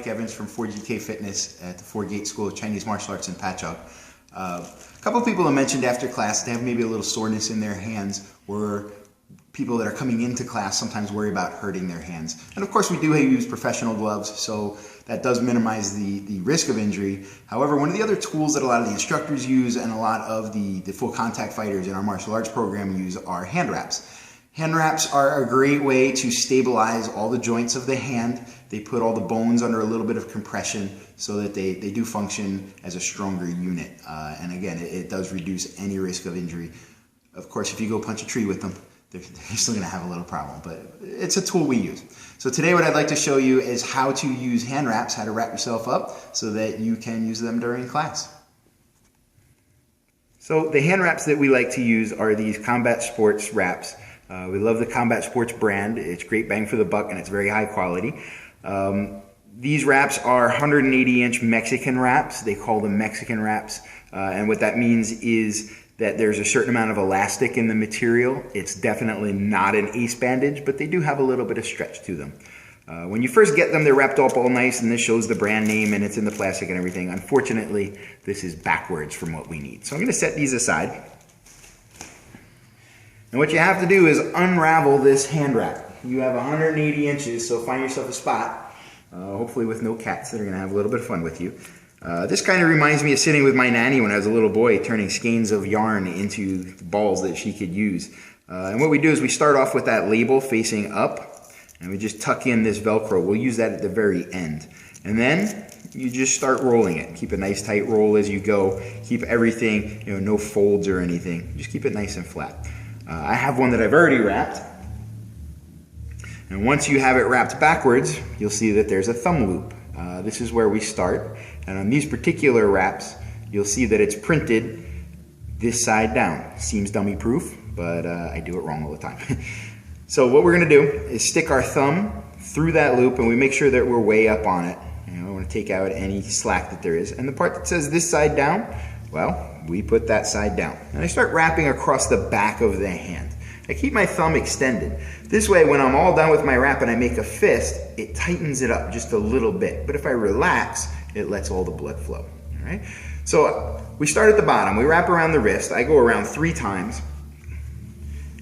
Mike Evans from 4GK Fitness at the Four Gate School of Chinese Martial Arts in Patchogue. A couple of people have mentioned after class they have maybe a little soreness in their hands, or people that are coming into class sometimes worry about hurting their hands. And of course we do use professional gloves, so that does minimize the risk of injury. However, one of the other tools that a lot of the instructors use and a lot of the full contact fighters in our martial arts program use are hand wraps. Hand wraps are a great way to stabilize all the joints of the hand. They put all the bones under a little bit of compression so that they do function as a stronger unit. And again, it does reduce any risk of injury. Of course, if you go punch a tree with them, they're still going to have a little problem, but it's a tool we use. So today what I'd like to show you is how to use hand wraps, how to wrap yourself up so that you can use them during class. So the hand wraps that we like to use are these Combat Sports wraps. We love the Combat Sports brand. It's great bang for the buck and it's very high quality. These wraps are 180-inch Mexican wraps. They call them Mexican wraps. And what that means is that there's a certain amount of elastic in the material. It's definitely not an ace bandage, but they do have a little bit of stretch to them. When you first get them, they're wrapped up all nice, and this shows the brand name and it's in the plastic and everything. Unfortunately, this is backwards from what we need. So I'm going to set these aside. And what you have to do is unravel this hand wrap. You have 180 inches, so find yourself a spot, hopefully with no cats that are going to have a little bit of fun with you. This kind of reminds me of sitting with my nanny when I was a little boy, turning skeins of yarn into balls that she could use. And what we do is we start off with that label facing up, and we just tuck in this Velcro. We'll use that at the very end. And then you just start rolling it. Keep a nice tight roll as you go. Keep everything, no folds or anything. Just keep it nice and flat. I have one that I've already wrapped. And once you have it wrapped backwards, you'll see that there's a thumb loop. This is where we start. And on these particular wraps, you'll see that it's printed this side down. Seems dummy proof, but I do it wrong all the time. So what we're gonna do is stick our thumb through that loop, and we make sure that we're way up on it. I want to take out any slack that there is. And the part that says this side down, well, we put that side down. And I start wrapping across the back of the hand. I keep my thumb extended. This way, when I'm all done with my wrap and I make a fist, it tightens it up just a little bit. But if I relax, it lets all the blood flow. All right? So we start at the bottom. We wrap around the wrist. I go around 3 times.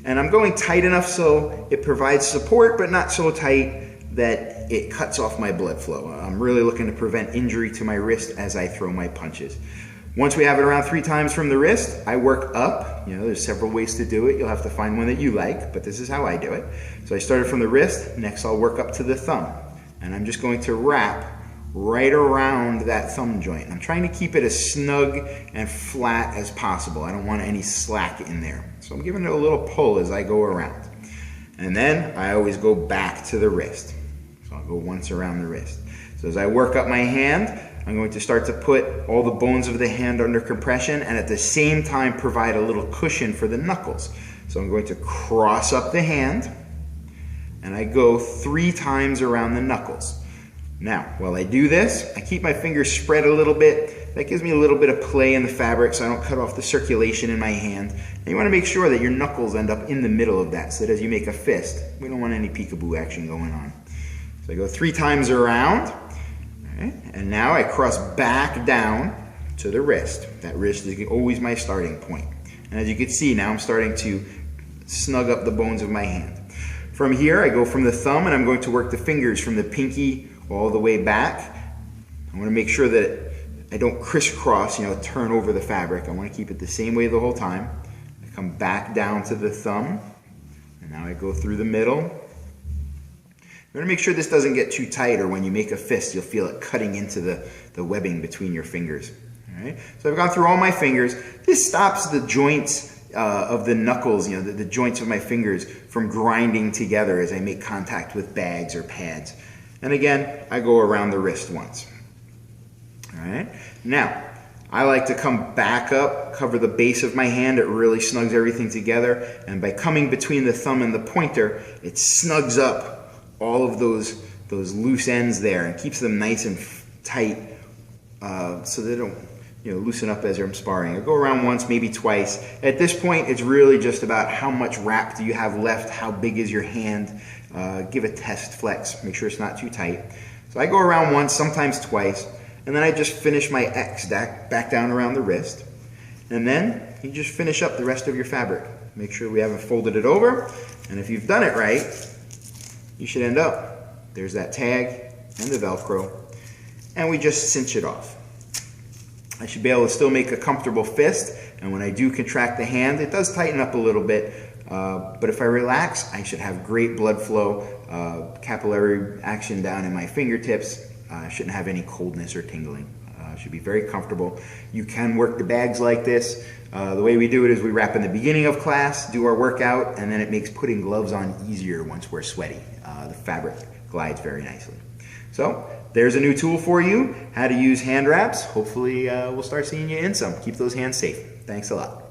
And I'm going tight enough so it provides support, but not so tight that it cuts off my blood flow. I'm really looking to prevent injury to my wrist as I throw my punches. Once we have it around 3 times from the wrist, I work up. There's several ways to do it. You'll have to find one that you like, but this is how I do it. So I started from the wrist. Next, I'll work up to the thumb. And I'm just going to wrap right around that thumb joint. I'm trying to keep it as snug and flat as possible. I don't want any slack in there. So I'm giving it a little pull as I go around. And then I always go back to the wrist. So I'll go once around the wrist. So as I work up my hand, I'm going to start to put all the bones of the hand under compression and at the same time provide a little cushion for the knuckles. So I'm going to cross up the hand and I go 3 times around the knuckles. Now, while I do this, I keep my fingers spread a little bit. That gives me a little bit of play in the fabric so I don't cut off the circulation in my hand. And you want to make sure that your knuckles end up in the middle of that so that as you make a fist, we don't want any peekaboo action going on. So I go 3 times around. And now I cross back down to the wrist. That wrist is always my starting point. And as you can see, now I'm starting to snug up the bones of my hand. From here, I go from the thumb and I'm going to work the fingers from the pinky all the way back. I want to make sure that I don't crisscross, turn over the fabric. I want to keep it the same way the whole time. I come back down to the thumb, and now I go through the middle. You want to make sure this doesn't get too tight, or when you make a fist, you'll feel it cutting into the webbing between your fingers. All right? So I've gone through all my fingers. This stops the joints of the knuckles, the joints of my fingers from grinding together as I make contact with bags or pads. And again, I go around the wrist once. All right? Now, I like to come back up, cover the base of my hand. It really snugs everything together. And by coming between the thumb and the pointer, it snugs up all of those loose ends there and keeps them nice and tight so they don't loosen up as I'm sparring. I go around once, maybe twice. At this point, it's really just about how much wrap do you have left, how big is your hand. Give a test flex, make sure it's not too tight. So I go around once, sometimes twice, and then I just finish my X back down around the wrist. And then you just finish up the rest of your fabric. Make sure we haven't folded it over, and if you've done it right, you should end up. There's that tag and the Velcro, and we just cinch it off. I should be able to still make a comfortable fist, and when I do contract the hand, it does tighten up a little bit, but if I relax, I should have great blood flow, capillary action down in my fingertips. I shouldn't have any coldness or tingling. Should be very comfortable. You can work the bags like this. The way we do it is we wrap in the beginning of class, do our workout, and then it makes putting gloves on easier once we're sweaty. The fabric glides very nicely. So there's a new tool for you, how to use hand wraps. Hopefully we'll start seeing you in some. Keep those hands safe. Thanks a lot.